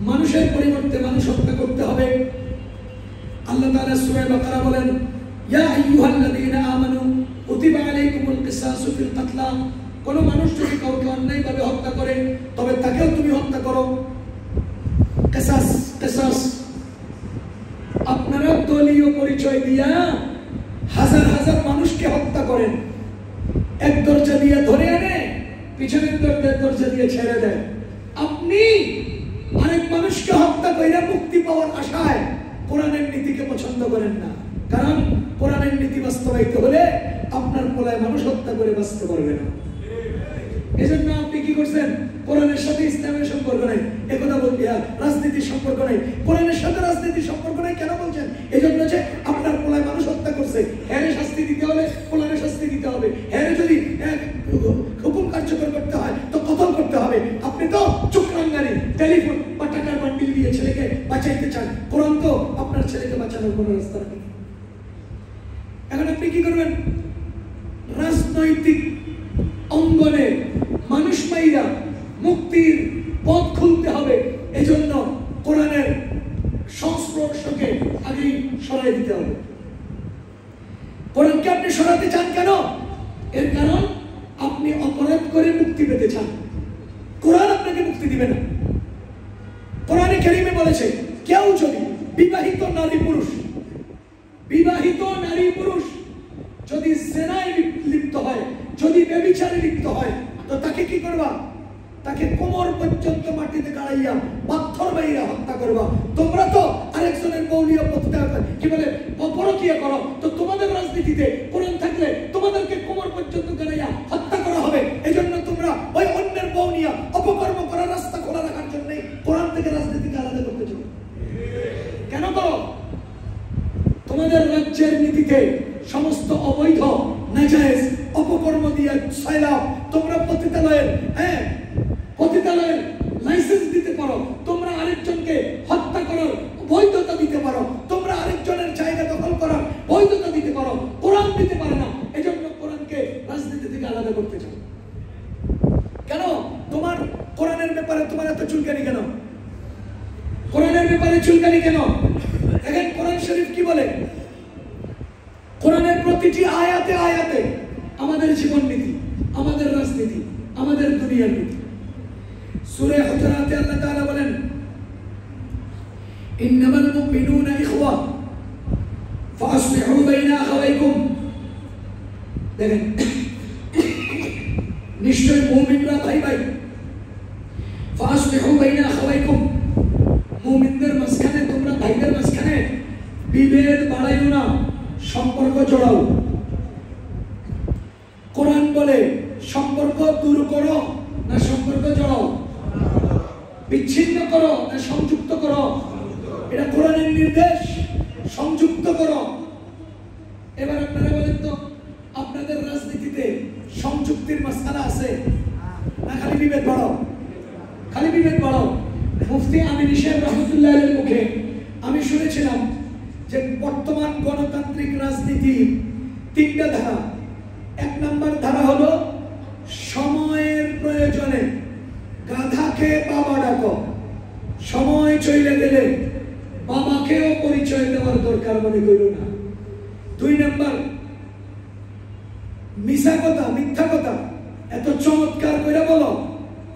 মানুষের পরিবর্তে মানুষ হত্যা করতে হবে। আল্লাহ তাআলা সূরা বাকারা বলেন ইয়া আইয়ুহাল্লাযীনা আমানু কুতিবা আলাইকুমুল কিসাসু ফিল কাতলা, কোন মানুষ যদি কাউকে অন্যায়ভাবে হত্যা করে তবে তাকেও তুমি হত্যা করো। কিসাস, কিসাস। আপনারা দলীয় পরিচয় দিয়া হাজার হাজার মানুষকে হত্যা করেন, এক দরজা দিয়ে ধরে আনে, পিছনের দরজা দিয়ে ছেড়ে দেয়। আপনি আরেক মানুষকে হত্যা করে মুক্তি পাওয়ার আশায় কোরআনের নীতিকে পছন্দ করেন না, কারণ কোরআনের নীতি বাস্তবায়িত হলে আপনার পোলায় মানুষ হত্যা করে বাঁচতে পারবে না। এজন্য আপনি কি করছেন? কোরআনের সাথে ইসলামের সম্পর্ক নাই, একথা বলবি। রাজনীতির সম্পর্ক নাই, কোরআনের সাথে রাজনীতির সম্পর্ক নাই। কেন বলছেন? এজন্য যে আপনার পোলায় মানুষ হত্যা করছে, হ্যাঁ শাস্তি দিতে হলে কোরআনের শাস্তি দিতে হবে। হ্যাঁ যদি হুকুম কার্যকর করতে হয় তো কতল করতে হবে। আপনি তো চুকরাঙ্গারি টেলিফোন বা টাকার বান্ডিল দিয়ে ছেলেকে বাঁচাইতে চান, কোরআন তো আপনার ছেলেকে বাঁচানোর কোনো রাস্তা নেই। এখন আপনি কি করবেন? রাজনৈতিক অঙ্গনে মানুষ মাইরা মুক্তির পথ খুলতে হবে, এজন্য কোরআনের সংস্পর্শকে আগেই সরাই দিতে হবে। কোরআনকে আপনি সরাতে চান কেন? এর কারণ আপনি অপরাধ করে মুক্তি পেতে চান, কোরআন আপনাকে মুক্তি দিবে না। কোরআনে কারিমে বলেছে কেউ যদি বিবাহিত নারী পুরুষ যদি জিনায় লিপ্ত হয়, যদি ব্যভিচারে লিপ্ত হয়, তো তাকে কি করবা? তাকে কোমর পর্যন্ত মাটিতে গাড়াইয়া পাথর মাইরা হত্যা করবা। তোমরা তো আরেকজনের বৌলিয়া কি বলে পরকীয়া করো, তো তোমাদের রাজনীতিতে কোরআন থাকলে তোমাদেরকে কোমর পর্যন্ত গাড়াইয়া হত্যা করা হবে। এজন্য তোমরা ওই অন্যের বৌলিয়া অপকর্ম করার রাস্তা খোলা রাখার জন্য কোরআন থেকে রাজনীতিকে আলাদা করতে চাও। কেন করো? তোমাদের রাজ্যের নীতিতে সমস্ত অবৈধ নাজায়েজ অপকর্ম দিয়ে ছয়লাভ। তোমরা পতিতালয়ের লাইসেন্স দিতে পারো, তোমরা আরেকজনকে হত্যা করার বৈধতা দিতে পারো, তোমরা আরেকজনের জায়গা দখল করার বৈধতা দিতে পারো, কোরআন দিতে পারে না। এজন্য কোরআনকে রাজনীতি থেকে আলাদা করতে চাও। কেন তোমার কোরআনের ব্যাপারে তোমার এত চুলকানি কেন? কোরআনের ব্যাপারে চুলকানি কেন? দেখেন কোরআন শরীফ কি বলে। কোরআনের প্রতিটি আয়াতে আয়াতে আমাদের জীবন নীতি, আমাদের রাজনীতি, আমাদের দুনিয়ার নীতি। সূরা হুজুরাতে আল্লাহ তাআলা বলেন ইন্নামাল মুমিনুনা ইখওয়া ফাসলিহু বাইনা আখাওয়াইকুম। দেখেন নিশ্চয় মুমিনরা ভাই ভাই। ফাসলিহু বাইনা আখাওয়াইকুম, মুমিনদের মাঝখানে তোমরা ভাইদের মাঝখানে বিভেদ বাড়াইও না, সম্পর্ক জোড়াও। কোরআন বলে সম্পর্ক দূর করো না সম্পর্ক জোড়াও, বিচ্ছিন্ন করো না সংযুক্ত করো। এটা কোরআনের নির্দেশ, সংযুক্ত করো। এবার আপনারা বলেন তো আপনাদের রাজনীতিতে সংযুক্তির মাসআলা আছে না খালি বিভেদ বাড়াও? খালি বিভেদ বাড়াও। মুফতি আমিন সাহেব রাহমাতুল্লাহ আলাইহির মুখে আমি শুনেছিলাম যে বর্তমান গণতান্ত্রিক রাজনীতির তিনটা ধারা। এক নম্বর ধারা হলো সময়ের প্রয়োজনে গাধাকে বাবা ডাকো, সময় চলে গেলে বাবাকেও পরিচয় দেওয়ার দরকার মনে করো না। দুই নম্বর মিথ্যা কথা এত চমৎকার করে বলো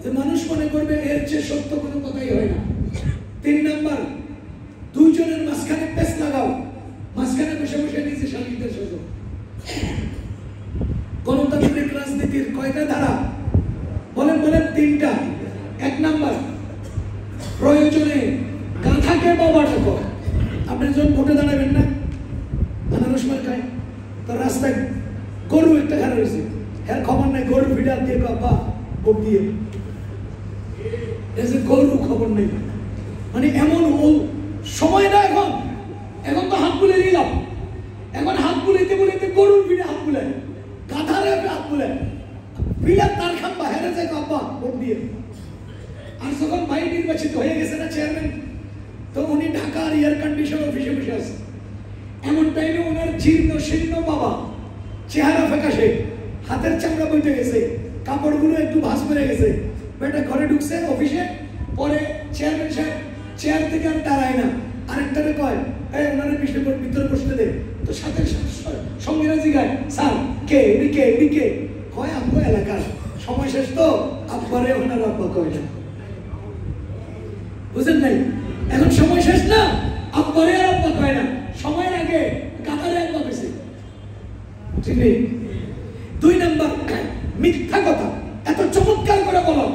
যে মানুষ মনে করবে এর চেয়ে সত্য কোনো কথাই হয় না। তিন নম্বর দুইজনের মাঝখানে পেছ লাগাও, মাঝখানে বসে বসে নিজে শালীদের সাজো। গণতান্ত্রিক রাজনীতির কয়টা ধারা? নাম্বার, প্রয়োজনে গাধাকে বাবা ডাকো। আপনি যখন ভোটে দাঁড়াবেন না, আনারস মার খায়, তো রাস্তায় গরু একটা খারাপ হয়েছে, হ্যাঁ খবর নাই, গরু ভিড়া দিয়ে বাবা ভোট দিয়ে গরু খবর নেই। মানে এমন সময় না এখন, এখন তো হাত বুলে দিলাম, এখন হাত বুলাইতে বুলাইতে গরুর ভিড়ে হাত বুলায়, গাধারে হাত বুলায়, বিরাট তার খাম্বা হেরে যায় বাবা ভোট দিয়ে। আর যখন ভাই নির্বাচিত হয়ে গেছে না চেয়ারম্যান, তো উনি ঢাকার এয়ার কন্ডিশন অফিসে বসে আছে। এমন টাইমে ওনার জীর্ণ শীর্ণ বাবা, চেহারা ফ্যাকাশে, হাতের চামড়া বইতে গেছে, কাপড়গুলো একটু ভাঁজ পড়ে গেছে, বেটা ঘরে ঢুকছে অফিসে। পরে চেয়ারম্যান সাহেব চেয়ার থেকে আর দাঁড়ায় না, আরেকটারে কয় এই ওনারে ভিতরে বসতে দে। তো সাথে সঙ্গীরা জিগায় স্যার কে উনি কে উনি কে, কয় আমগো এলাকার, সময় শেষ তো আব্বারে ওনার আব্বা কয় না, বুঝেন নাই? এখন সময় শেষ না, আব্বারে আর আব্বা কয় না, সময়ের আগে গাধারে আব্বা কইছে, ঠিক নেই? 2 নাম্বার, মিথ্যা কথা এত চমৎকার করে বলো,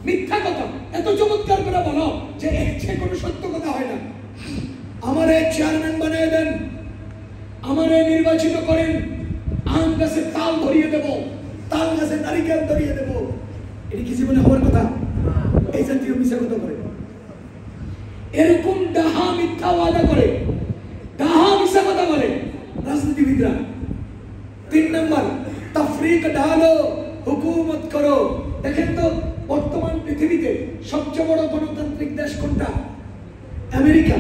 মিথ্যা কথা এত চমৎকার করে বলো যে এর চেয়ে কোনো সত্য কথা হয় না। আমারে চেয়ারম্যান বানিয়ে দেন, আমারে নির্বাচিত করেন, আম গাছে তাল ধরিয়ে দেব, তাল গাছে নারিকেল ধরিয়ে দেব, এটা কি জীবনে হওয়ার কথা? এই জাতীয় মিথ্যা কথা করে, এরকম ডাহা মিথ্যা ওয়াদা করে, ডাহা মিথ্যা কথা বলে রাজনীতিবিদরা। 3 নাম্বার, তাফরিক ডালো, হুকুমত করো। দেখেন তো বর্তমান পৃথিবীতে সবচেয়ে বড় গণতান্ত্রিক দেশ কোনটা? আমেরিকা।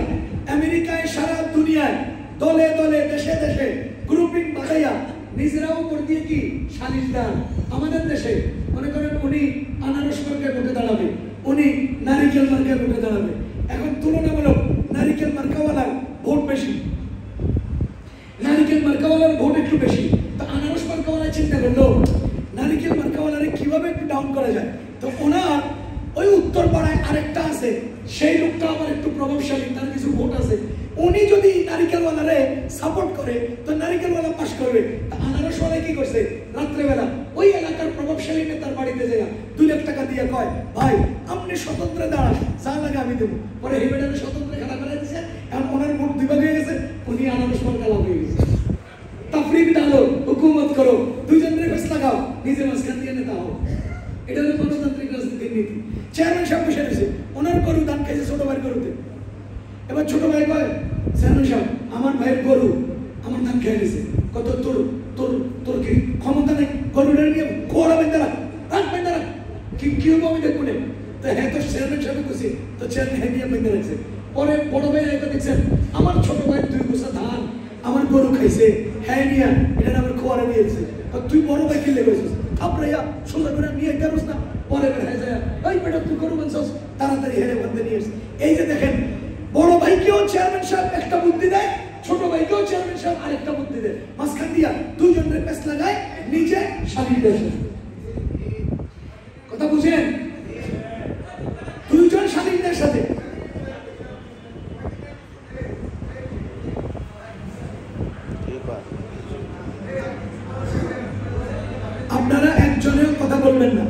আমেরিকায় সারা দুনিয়ায় দলে দলে দেশে দেশে গ্রুপিং বানাইয়া নিজেরাও করে দিয়ে কি সালিশদার। আমাদের দেশে মনে করেন উনি আনারস মার্কায় ভোটে দাঁড়াবে, উনি নারিকেল মার্কায় ভোটে দাঁড়াবে। এখন তুলনামূলক নারিকেল মার্কাওয়ালার ভোট বেশি, নারিকেল মার্কাওয়ালার ভোট একটু বেশি। তো আনারস মার্কাওয়ালা চিন্তা করলো নারিকেল মার্কাওয়ালারে কিভাবে একটু ডাউন করা যায়। তো ওনার ওই উত্তর পাড়ায় আরেকটা আছে, সেই লোকটা আবার একটু প্রভাবশালী, তার কিছু ভোট আছে, উনি যদি নারিকেলওয়ালারে সাপোর্ট করে তো নারিকেলওয়ালা পাস করবে। তা আনারসওয়ালা কি করছে, রাত্রেবেলা ওই এলাকার প্রভাবশালী নেতার বাড়িতে যায় 2 লাখ টাকা দিয়ে কয় ভাই আপনি স্বতন্ত্র দাঁড়ান, যা লাগে আমি দেবো। পরে এই বেটারে স্বতন্ত্র খেলা করে দিচ্ছে, এখন ওনার ভোট 2 ভাগ হয়ে গেছে, উনি আনারস মার্কা লাভ হয়ে গেছে। তাফরিক ডালো, হুকুমত করো, 2 জনের ফেস লাগাও, নিজে মাঝখান দিয়ে নেতা হও। এটা হলো গণতান্ত্রিক রাজনীতির নীতি। চেয়ারম্যান সাহেব বসে রয়েছে, ওনার গরু দান খাইছে ছোট ভাইয়ের গরুতে। এবার ছোট ভাই কয় চেয়ারম্যান সাহেব আমার ভাইয়ের গরু আমার দান খেয়ে গেছে, কত তোর তোর তোর কি ক্ষমতা নেই, গরুটা নিয়ে ঘোড়া বেঁধে রাখ, রাখ বেঁধে রাখ, কি কি হবো আমি দেখবো না। তো হ্যাঁ তো চেয়ারম্যান সাহেব খুশি, তো চেয়ারম্যান হ্যাঁ নিয়ে বেঁধে রাখছে। পরে বড় ভাই এবার দেখছেন আমার ছোট ভাইয়ের 2 গোছা ধান আমার গরু খাইছে, হ্যাঁ নিয়ে এটা আমার খোয়ারে নিয়েছে। তুই বড় ভাই কিনলে গেছিস আপনারা সোজা করে নিয়ে গেছিস না, পরে হয়ে যায় ওই বেটা তুই গরু বানছস, তাড়াতাড়ি হেরে বাঁধে নিয়ে এসে। এই যে দেখেন বড় ভাইকেও চেয়ারম্যান সাহেব একটা বুদ্ধি দেয়, ছোট ভাইকেও চেয়ারম্যান সাহেব আরেকটা বুদ্ধি দেয়, মাঝখান দিয়া 2 জনের পেছ লাগায়, নিজে স্বাধীন দেশে। কথা বুঝেন? 2 জন স্বাধীনদের সাথে আপনারা একজনের কথা বলবেন না।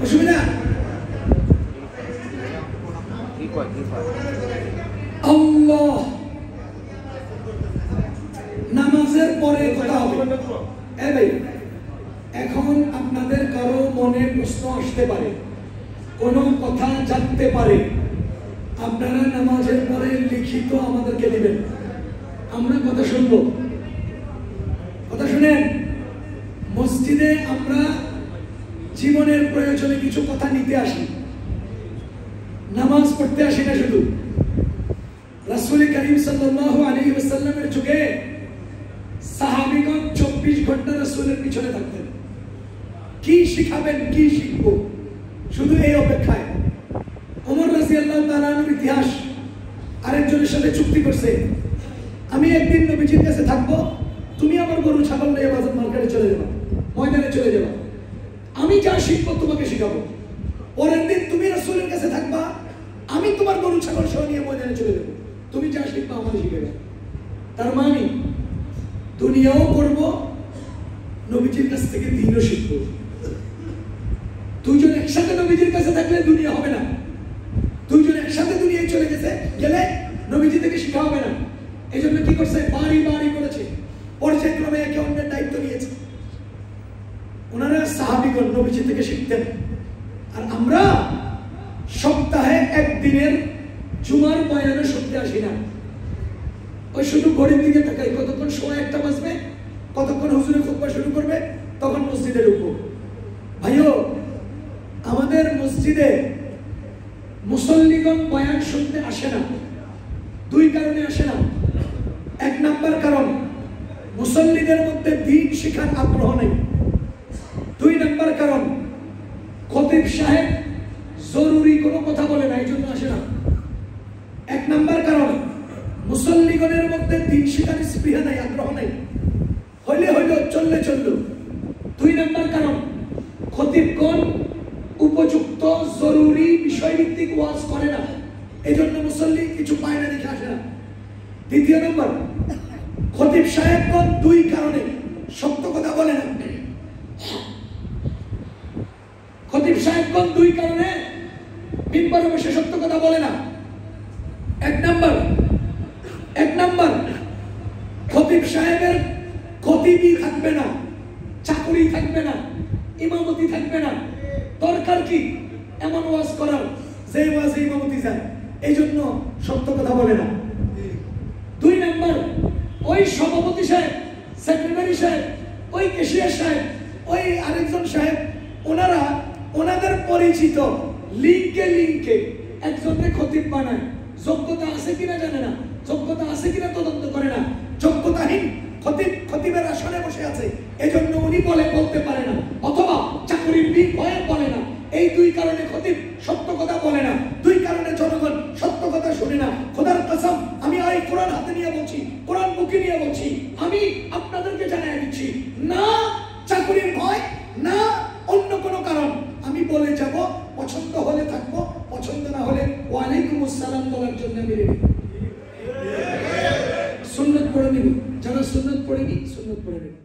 অসুবিধা? আল্লাহ, নামাজের পরে কথা হবে। ভাই এখন আপনাদের কারো মনে প্রশ্ন আসতে পারে, কোনো কথা জানতে পারে, আপনারা নামাজের পরে লিখিত আমাদেরকে দিবেন, আমরা কথা শুনবো। কথা শুনেন, মসজিদে আমরা জীবনের প্রয়োজনে কিছু কথা নিতে আসি, নামাজ পড়তে আসি না। শুধু রাসূল করিম সাল্লাল্লাহু আলাইহি ওয়াসাল্লামের যুগে সাহাবীগণ 24 ঘন্টা রাসূলের পিছনে থাকতেন, কি শিখাবেন, কি শিখবো, শুধু এই অপেক্ষায়। ওমর রাদিয়াল্লাহু তাআলা আনহুর ইতিহাস, আরেকজনের সাথে চুক্তি করছে, আমি একদিন নবীজির কাছে থাকবো, তুমি আমার গরু ছাগল নিয়ে বাজার মার্কেটে চলে যাবা, ময়দানে চলে যাবা, আমি যা শিখবো তোমাকে শিখাবো। পরের দিন তুমি রাসূলের কাছে থাকবা, আমি তোমার গরু ছাগল সহ নিয়ে ময়দানে চলে যাবো, তুমি যা শিখবা আমাকে শিখাবে। তার মানে দুনিয়াও করব, নবীজির কাছ থেকে দ্বীনও শিখব। দুইজন একসাথে নবীজির কাছে থাকলে দুনিয়া হবে না। দুইজন একসাথে দুনিয়ায় চলে গেলে নবীজি থেকে শিখা হবে না। এই জন্য কি করছে? বাড়ি বাড়ি করেছে, পর্যায়ক্রমে একে অন্যের দায়িত্ব নিয়েছে। ওনারা সাহাবীগণ নবীজি থেকে শিখতেন। আর আমরা সপ্তাহে একদিনের জুমার বয়ানে শুনতে আসি না। ওই শুধু ঘড়ির দিকে তাকাই, কতক্ষণ সময় একটা বাজবে, কতক্ষণ হুজুরে খুতবা শুরু করবে, তখন মসজিদে ঢুকবো। ভাইও, আমাদের মসজিদে মুসল্লিগণ বয়ান শুনতে আসে না। দুই কারণে আসে না। এক নাম্বার কারণ, মুসল্লিদের মধ্যে দ্বীন শিখার আগ্রহ নেই। দুই নাম্বার কারণ, খতিব সাহেব জরুরি কোনো কথা বলে না, এই জন্য আসে না। এক নাম্বার কারণ, মুসল্লিগণের মধ্যে দ্বীন শিখার স্পৃহা নাই, আগ্রহ নাই। হইলে হইল, চললে চলল। দুই নাম্বার কারণ, খতিবগণ উপযুক্ত জরুরি বিষয়ভিত্তিক ওয়াজ করে না, এই জন্য মুসল্লি কিছু পায় না, দেখে আসে না। দ্বিতীয় নম্বর, খতিব সাহেবগণ দুই কারণে সত্য কথা বলে না। খতিব সাহেবগণ দুই কারণে মিম্বরে বসে সত্য কথা বলে না। এক নাম্বার, খতিব সাহেবের খতিবই থাকবে না, চাকুরি থাকবে না, ইমামতি থাকবে না। দরকার কি এমন ওয়াজ করার যে ওয়াজে ইমামতি যায়, এই জন্য সত্য কথা বলে না। দুই নাম্বার, ওই সভাপতি সাহেব, সেক্রেটারি সাহেব, ওই ক্যাশিয়ার সাহেব, ওই আরেকজন সাহেব, ওনারা ওনাদের পরিচিত লিঙ্কে একজনকে খতিব বানায়। যোগ্যতা আছে কিনা জানে না, যোগ্যতা আছে কিনা তদন্ত করে না। যোগ্যতাহীন খতিবের আসনে বসে আছে, এজন্য উনি বলতে পারে না, অথবা চাকরির ভয়ে বলে না। এই দুই কারণে খতিব সত্য কথা বলে না। দুই কারণে জনগণ সত্য কথা শুনে না। খোদার কসম, আমি এই কোরআন হাতে নিয়ে বলছি, কোরআন বুকে নিয়ে বলছি, আমি আপনাদেরকে জানিয়ে দিচ্ছি, না চাকরির ভয়, না অন্য কোনো কারণ। আমি বলে যাব, পছন্দ হলে থাকবো, পছন্দ না হলে ওয়ালাইকুম আসসালাম বলার জন্য আমি রেডি। সুন্নত পড়ে নিব, যারা সুন্নত পড়েনি সুন্নত পড়ে নিব।